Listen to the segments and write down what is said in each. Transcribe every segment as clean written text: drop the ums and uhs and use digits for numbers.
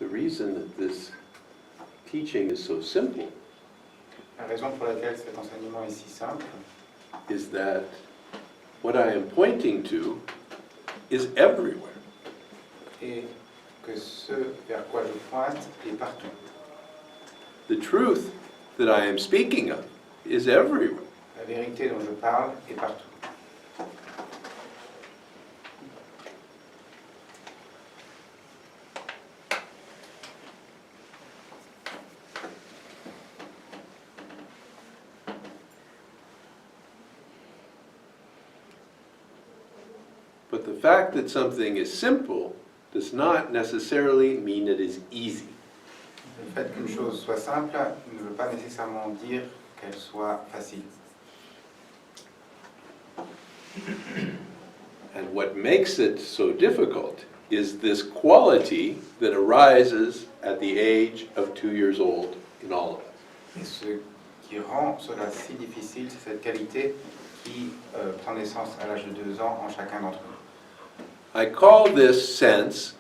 The reason that this teaching is so simple La raison pour laquelle cet enseignement est si simple, is that what I am pointing to is everywhere. est que ce vers quoi je pointe est partout. The truth that I am speaking of is everywhere. La vérité dont je parle est partout. But the fact that something is simple does not necessarily mean it is easy. Le fait qu'une chose soit simple ne veut pas nécessairement dire qu'elle soit facile. And what makes it so difficult is this quality that arises at the age of 2 years old in all of us. Et ce qui rend cela si difficile, c'est cette qualité qui prend naissance à l'âge de 2 ans en chacun d'entre nous. I call this sense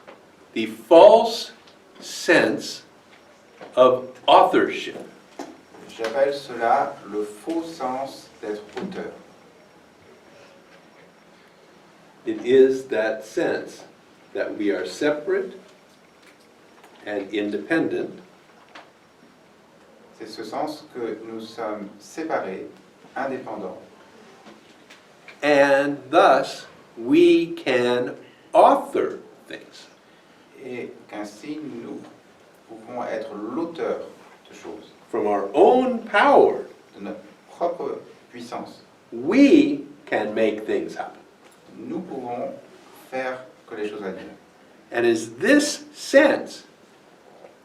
the false sense of authorship. J'appelle cela le faux sens d'être auteur. It is that sense that we are separate and independent, C'est ce sens que nous sommes séparés, indépendants, and thus we can author things. et qu'ainsi nous pouvons être l'auteur de choses, From our own power, de notre propre puissance. we can make things happen. Nous pouvons faire que les choses adviennent. And it's this sense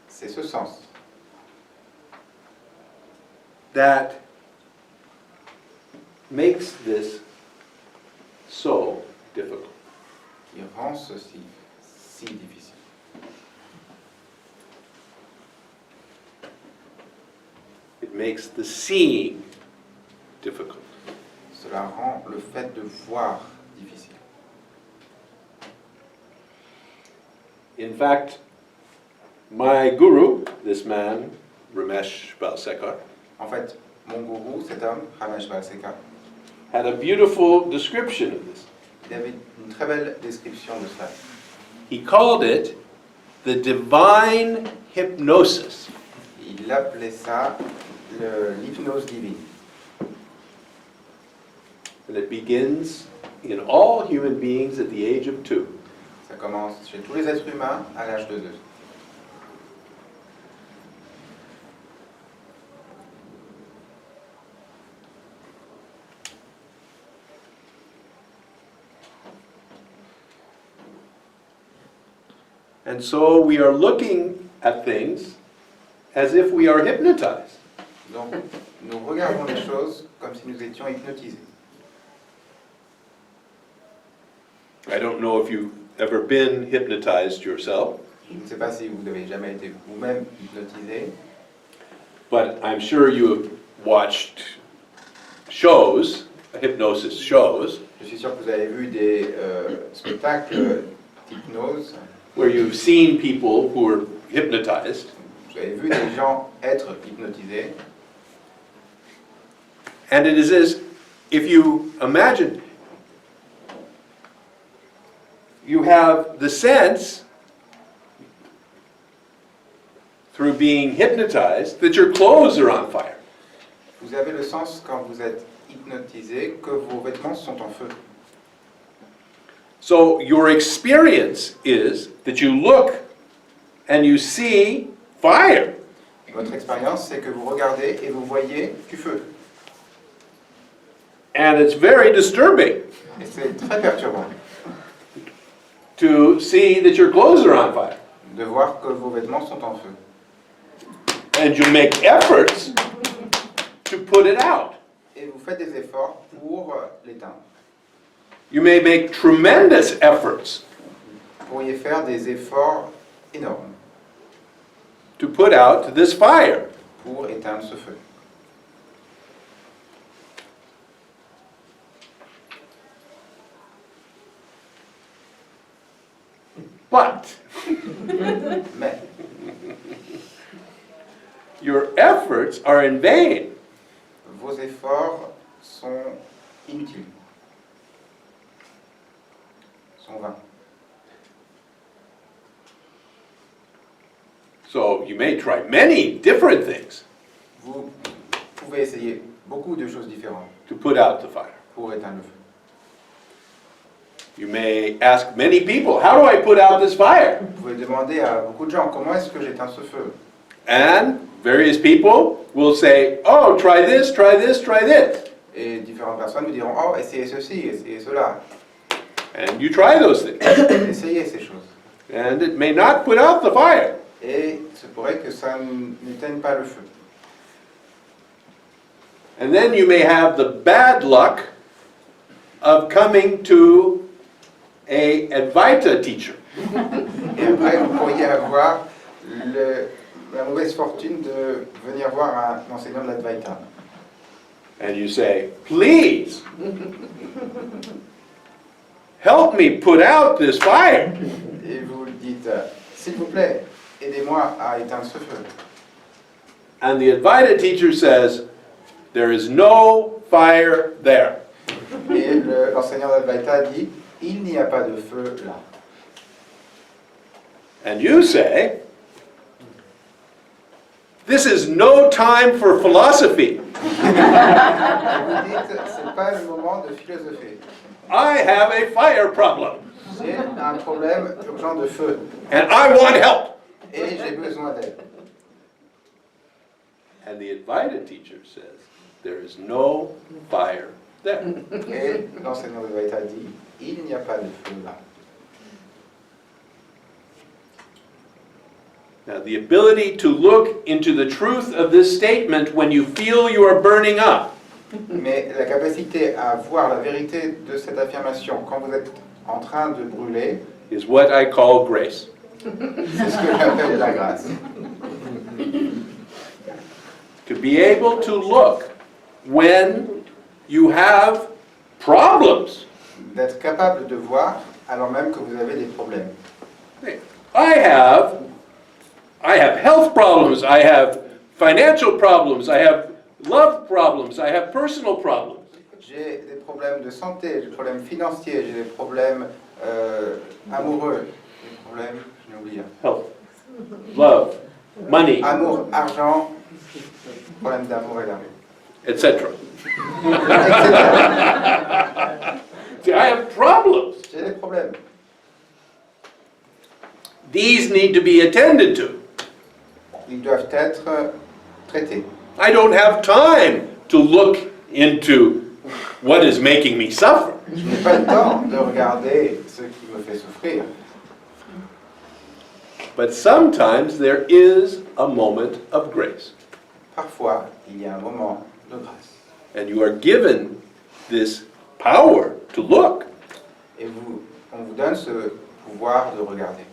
C'est ce sens that makes this so difficult. qui rend ceci si difficile. It makes the seeing difficult. Cela rend le fait de voir difficile. In fact, my guru, this man, Ramesh Balsekar, En fait, mon gourou, cet homme, Ramesh Balsekar, had a beautiful description of this. il avait une très belle description de cela. He called it the divine hypnosis. Il appelait ça l'hypnose divine. And it begins in all human beings at the age of 2. Ça commence chez tous les êtres humains à l'âge de 2. And so we are looking at things as if we are hypnotized. Donc, nous regardons les choses comme si nous étions hypnotisés. I don't know if you've ever been hypnotized yourself, Je ne sais pas si vous n'avez jamais été vous-même hypnotisé, but I'm sure you have watched shows, hypnosis shows, je suis sûr que vous avez vu des spectacles d'hypnose, where you've seen people who are hypnotized, vous avez vu des gens être hypnotisés, and it is as if you imagine you have the sense through being hypnotized that your clothes are on fire. vous avez le sens quand vous êtes hypnotisé que vos vêtements sont en feu. So your experience is that you look and you see fire. Votre expérience, c'est que vous regardez et vous voyez du feu. And it's very disturbing Et c'est très perturbant to see that your clothes are on fire. de voir que vos vêtements sont en feu. And you make efforts to put it out. Et vous faites des efforts pour l'éteindre. You may make tremendous efforts Vous pourriez faire des efforts énormes to put out this fire. pour éteindre ce feu. But Mais your efforts are in vain. Vos efforts sont inutiles, sont vains. So you may try many different things Vous pouvez essayer beaucoup de choses différentes to put out the fire. pour éteindre le feu. You may ask many people, how do I put out this fire? Vous pouvez demander à beaucoup de gens comment est-ce que j'éteins ce feu. And various people will say, oh, try this, try this, try this. Et différentes personnes vous diront oh essayez ceci, essayez cela. And you try those things. Essayez ces choses. And it may not put out the fire. Et il se pourrait que ça n'éteigne pas le feu. And then you may have the bad luck of coming to a Advaita teacher. Et après, vous pourriez avoir la mauvaise fortune de venir voir un enseignant de l'Advaita. And you say, please, help me put out this fire. Et vous lui dites, s'il vous plaît, aidez-moi à éteindre ce feu. And the Advaita teacher says, there is no fire there. Et l'enseignant d'Advaita dit, il n'y a pas de feu là. And you say, this is no time for philosophy. Et vous dites, c'est pas le moment de philosopher. I have a fire problem, J'ai un problème urgent de feu and I want help. et j'ai besoin d'aide. And the Advaita teacher says, there is no fire there. Et l'enseignant d'Advaita dit, il n'y a pas de feu là. Now, the ability to look into the truth of this statement when you feel you are burning up Mais la capacité à voir la vérité de cette affirmation quand vous êtes en train de brûler, is what I call grace. c'est ce que j'appelle la grâce. To be able to look when you have problems. D'être capable de voir alors même que vous avez des problèmes. I have health problems, I have financial problems, I have love problems, I have personal problems. J'ai des problèmes de santé, j'ai des problèmes financiers, j'ai des problèmes amoureux, des problèmes, je n'ai oublié. Health, love, money, Amour, argent, problème d'amour et d'argent. etc. Etc. See, I have problems. J'ai des problèmes. These need to be attended to. Ils doivent être traités. I don't have time to look into what is making me suffer. Je n'ai pas le temps de regarder ce qui me fait souffrir. But sometimes there is a moment of grace. Parfois, il y a un moment de grâce. And you are given this power to look. Et on vous donne ce pouvoir de regarder.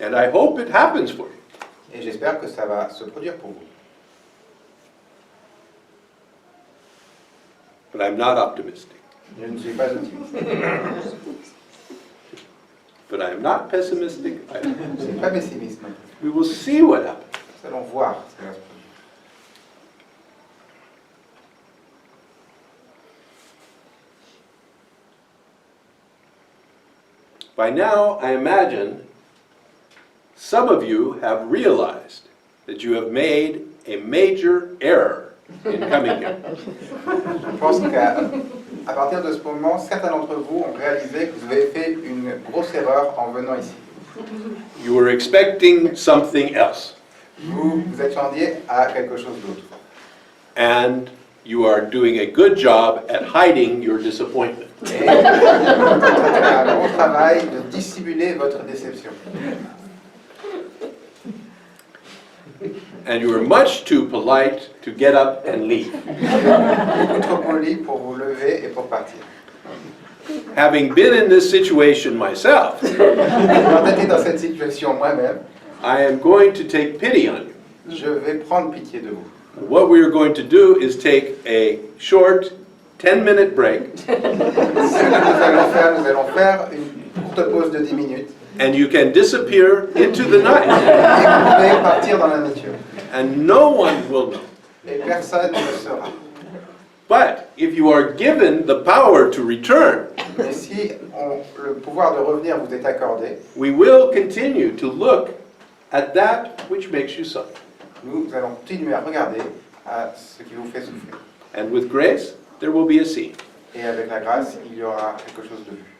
And I hope it happens for you. Et j'espère que ça va se produire pour vous. But I'm not optimistic. Je ne suis pas optimiste. But I am not pessimistic either. Je ne suis pas pessimiste non plus. We will see what happens. Nous allons voir ce qui va se produire. By now, I imagine some of you have realized that you have made a major error in coming here. Je pense qu'à partir de ce moment, certains d'entre vous ont réalisé que vous avez fait une grosse erreur en venant ici. You were expecting something else, Vous vous attendiez à quelque chose d'autre. and you are doing a good job at hiding your disappointment. Et vous faites un bon travail de dissimuler votre déception. And you are much too polite to get up and leave. Beaucoup trop poli pour vous lever et pour partir. Having been in this situation myself, Quand j'étais dans cette situation moi-même, I am going to take pity on you. je vais prendre pitié de vous. What we are going to do is take a short 10-minute break, Ce que nous allons faire une courte courte pause de 10 minutes and you can disappear into the night, et vous pouvez partir dans la nature. and no one will know. Et personne ne le saura. But if you are given the power to return, Mais si le pouvoir de revenir vous est accordé, we will continue to look at that which makes you suffer. nous allons continuer à regarder à ce qui vous fait souffrir. And with grace, there will be a scene. Et avec la grâce, il y aura quelque chose de vu.